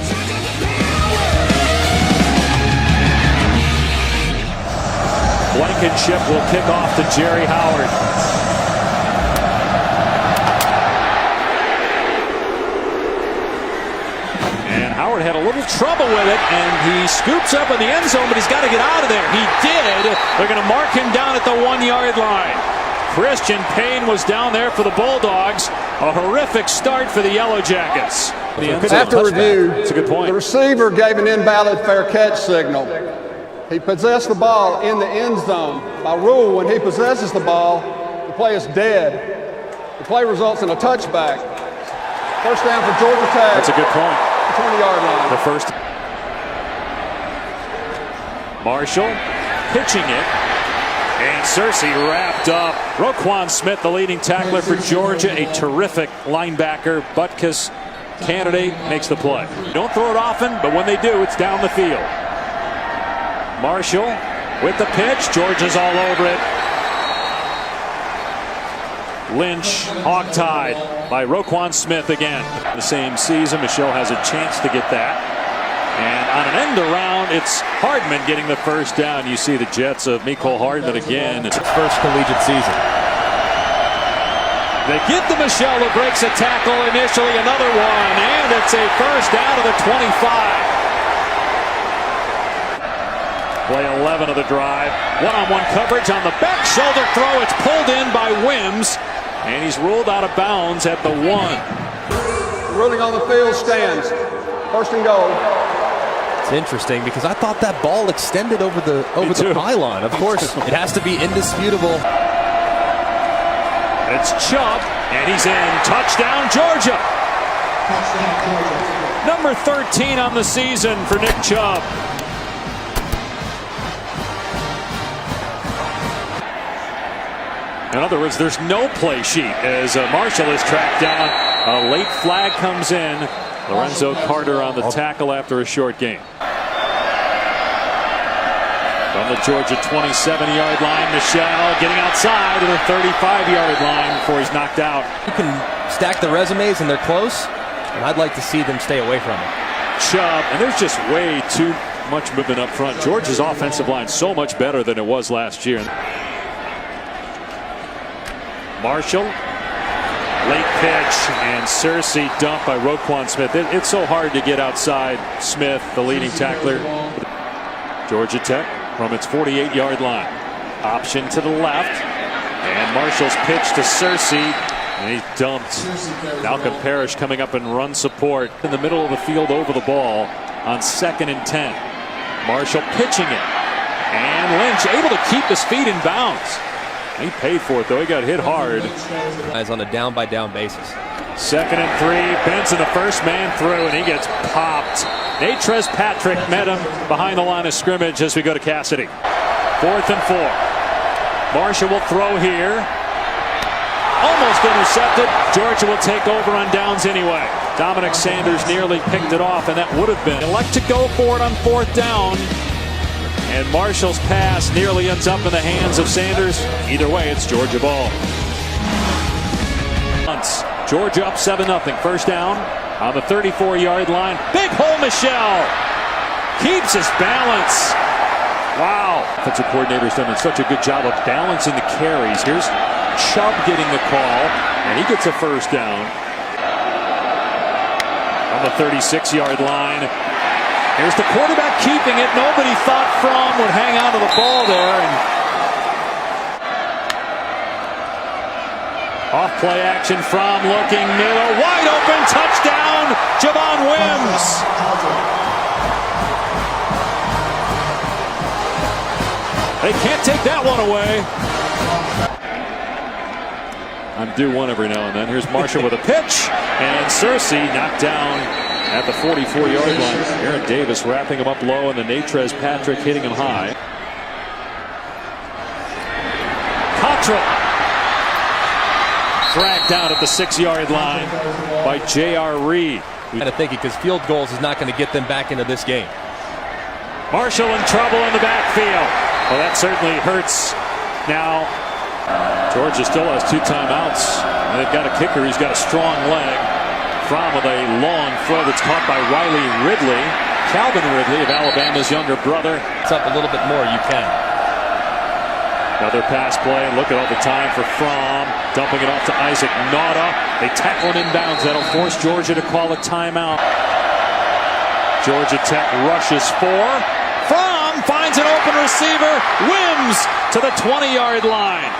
Blankenship will kick off to Jerry Howard. And Howard had a little trouble with it, and he scoops up in the end zone, but he's got to get out of there. He did. They're going to mark him down at the 1-yard line. Christian Payne was down there for the Bulldogs. A horrific start for the Yellow Jackets. After review, it's a good point. The receiver gave an invalid fair catch signal. He possessed the ball in the end zone. By rule, when he possesses the ball, the play is dead. The play results in a touchback. First down for Georgia Tech. That's a good point. 20-yard line. The first. Marshall pitching it. And Searcy wrapped up. Roquan Smith, the leading tackler for Georgia, a terrific linebacker. Butkus candidate makes the play. Don't throw it often, but when they do, it's down the field. Marshall with the pitch. Georgia's all over it. Lynch hogtied by Roquan Smith again. The same season, Michelle has a chance to get that. And on an end around, it's Hardman getting the first down. You see the Jets of Mecole Hardman again. It's his first collegiate season. They get to Michelle, who breaks a tackle initially, another one, and it's a first down to the 25. Play 11 of the drive. One-on-one coverage on the back shoulder throw. It's pulled in by Wims, and he's ruled out of bounds at the 1. Ruling on the field stands. First and goal. It's interesting because I thought that ball extended over the pylon. Of course, it has to be indisputable. It's Chubb And he's in. Touchdown, Georgia. Number 13 on the season for Nick Chubb. In other words, there's no play sheet as Marshall is tracked down. A late flag comes in. Lorenzo Carter on the tackle after a short gain. From the Georgia 27-yard line, Michelle getting outside to the 35-yard line before he's knocked out. You can stack the resumes and they're close, and I'd like to see them stay away from it. Chubb, and there's just way too much movement up front. Georgia's offensive line so much better than it was last year. Marshall, late pitch, and Cersei dumped by Roquan Smith. It's so hard to get outside Smith, the leading tackler. Georgia Tech from its 48-yard line. Option to the left, and Marshall's pitch to Cersei, and he's dumped. Malcolm Parrish coming up and run support in the middle of the field over the ball on 2nd and 10. Marshall pitching it, and Lynch able to keep his feet in bounds. He paid for it, though. He got hit hard. Guys on a down-by-down basis. 2nd and 3. Benson, the first man through, and he gets popped. Natrez Patrick met him behind the line of scrimmage as we go to Cassidy. 4th and 4. Marshall will throw here. Almost intercepted. Georgia will take over on downs anyway. Dominic Sanders nearly picked it off, and that would have been. Elect to go for it on 4th down. And Marshall's pass nearly ends up in the hands of Sanders. Either way, it's Georgia ball. Georgia up 7-0. First down on the 34-yard line. Big hole, Michelle. Keeps his balance. Wow. Offensive coordinator's done such a good job of balancing the carries. Here's Chubb getting the call, and he gets a first down. On the 36-yard line. Here's the quarterback keeping it. Nobody thought Fromm would hang on to the ball there. And off play action. Fromm looking middle. Wide open. Touchdown. Javon Wims. They can't take that one away. I'm due one every now and then. Here's Marshall with a pitch. And Cersei knocked down at the 44-yard line. Aaron Davis wrapping him up low, and the Natrez Patrick hitting him high. Cottrell dragged down at the 6-yard line by J.R. Reed. Kind of thinking because field goals is not going to get them back into this game. Marshall in trouble in the backfield. Well, that certainly hurts. Now, Georgia still has 2 timeouts. And they've got a kicker. He's got a strong leg. Fromm with a long throw that's caught by Riley Ridley. Calvin Ridley of Alabama's younger brother. It's up a little bit more, you can. Another pass play. Look at all the time for Fromm. Dumping it off to Isaac Nauta. They tackle him inbounds. That'll force Georgia to call a timeout. Georgia Tech rushes 4. Fromm finds an open receiver. Wims to the 20-yard line.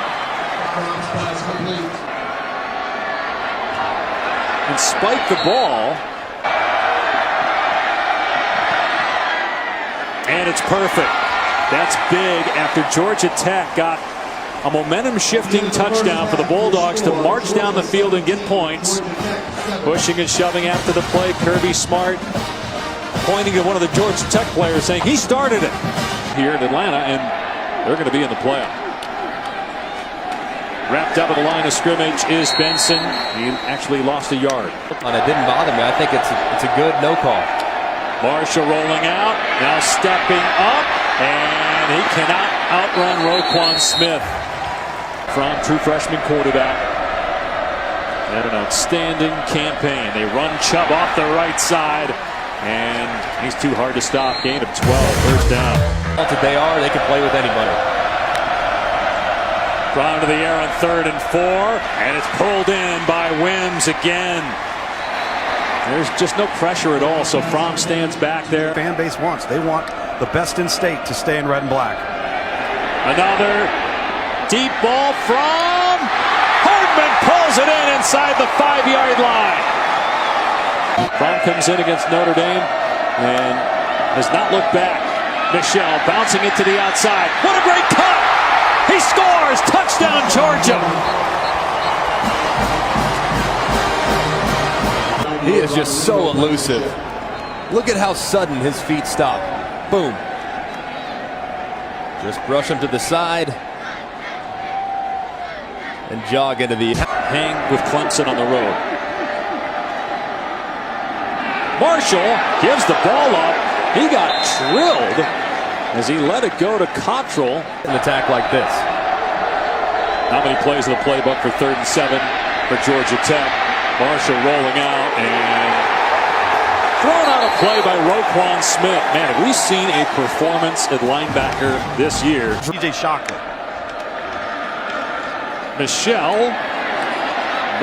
And spike the ball. And it's perfect. That's big after Georgia Tech got a momentum-shifting touchdown for the Bulldogs to march down the field and get points. Pushing and shoving after the play. Kirby Smart pointing to one of the Georgia Tech players saying he started it here in Atlanta, and they're going to be in the playoff. Wrapped up at the line of scrimmage is Benson. He actually lost a yard. And it didn't bother me. I think it's a good no call. Marshall rolling out, now stepping up, and he cannot outrun Roquan Smith. From true freshman quarterback. Had an outstanding campaign. They run Chubb off the right side, and he's too hard to stop. Gain of 12, first down. They are, they can play with anybody. Thrown to the air on 3rd and 4, and it's pulled in by Wims again. There's just no pressure at all, so Fromm stands back there. Fan base wants. They want the best in state to stay in red and black. Another deep ball from Hardman pulls it in inside the 5-yard line. Fromm comes in against Notre Dame and has not looked back. Michelle bouncing it to the outside. What a great cut! He scores! Touchdown, Georgia! He is just so elusive. Look at how sudden his feet stop. Boom. Just brush him to the side and jog into the hang with Clemson on the road. Marshall gives the ball up. He got drilled as he let it go to Cottrell. An attack like this. How many plays in the playbook for 3rd and 7 for Georgia Tech? Marshall rolling out and thrown out of play by Roquan Smith. Man, have we seen a performance at linebacker this year? DJ Shockley. Michelle.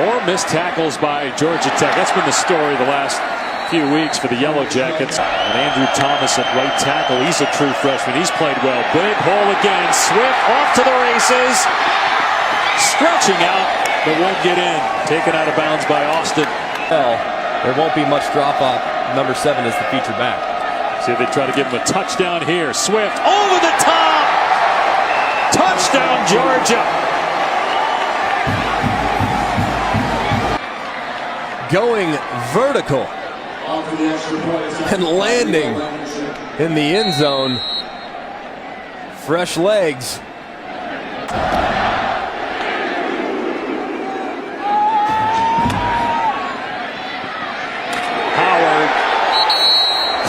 More missed tackles by Georgia Tech. That's been the story the last few weeks for the Yellow Jackets. And Andrew Thomas at right tackle. He's a true freshman. He's played well. Big hole again. Swift off to the races. Stretching out, but won't get in. Taken out of bounds by Austin. Well, there won't be much drop off. Number 7 is the feature back. See if they try to give him a touchdown here. Swift over the top. Touchdown, Georgia. Going vertical and landing in the end zone. Fresh legs. Howard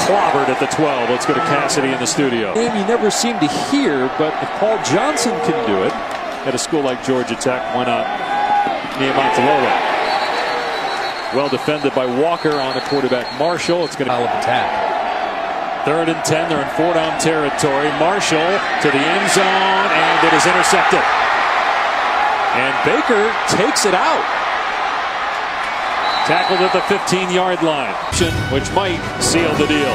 clobbered at the 12. Let's go to Cassidy in the studio. Game you never seem to hear, but if Paul Johnson can do it at a school like Georgia Tech, why not Niumatalolo? Well defended by Walker on the quarterback Marshall. It's going to attack. 3rd and 10. They're in 4-down territory. Marshall to the end zone, and it is intercepted. And Baker takes it out. Tackled at the 15-yard line, which might seal the deal.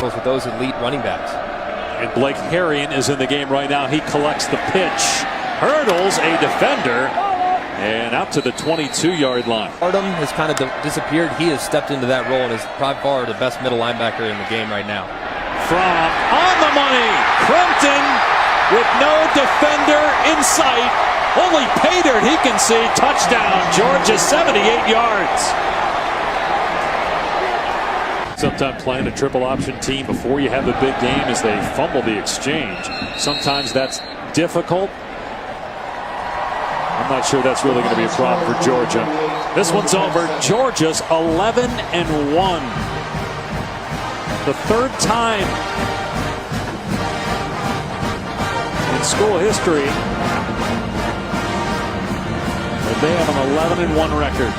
With those elite running backs. And Blake Harrion is in the game right now. He collects the pitch. Hurdles a defender and out to the 22-yard line. Artem has kind of disappeared. He has stepped into that role and is by far the best middle linebacker in the game right now. From on the money, Crumpton with no defender in sight. Only Pater he can see. Touchdown, Georgia, 78 yards. Sometimes playing a triple option team before you have the big game as they fumble the exchange. Sometimes that's difficult. I'm not sure that's really going to be a problem for Georgia. This one's over. Georgia's 11-1. The 3rd time in school history that they have an 11-1 record.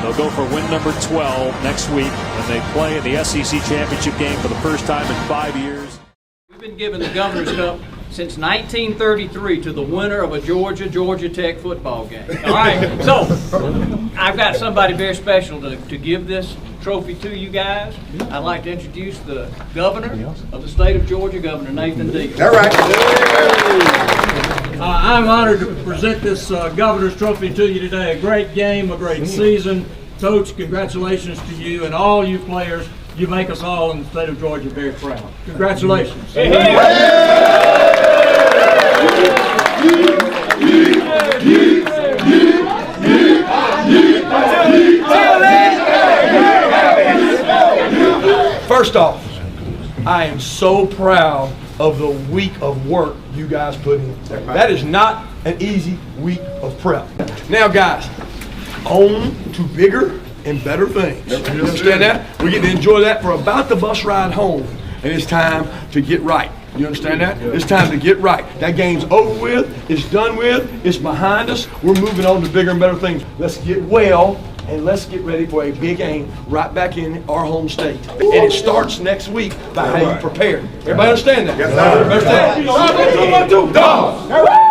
They'll go for win number 12 next week when they play in the SEC championship game for the first time in 5 years. We've been giving the Governor's Cup since 1933 to the winner of a Georgia Tech football game. All right, so I've got somebody very special to give this trophy to you guys. I'd like to introduce the governor of the state of Georgia, Governor Nathan Deal. All right. I'm honored to present this governor's trophy to you today. A great game, a great season. Coach, congratulations to you and all you players. You make us all in the state of Georgia very proud. Congratulations. First off, I am so proud of the week of work you guys put in. That is not an easy week of prep. Now, guys, on to bigger and better things. You understand that? We get to enjoy that for about the bus ride home, and it's time to get right. You understand that? It's time to get right. That game's over with. It's done with. It's behind us. We're moving on to bigger and better things. Let's get well, and let's get ready for a big game right back in our home state. And it starts next week by how you prepare. Everybody understand that? Yes, sir. Everybody understand?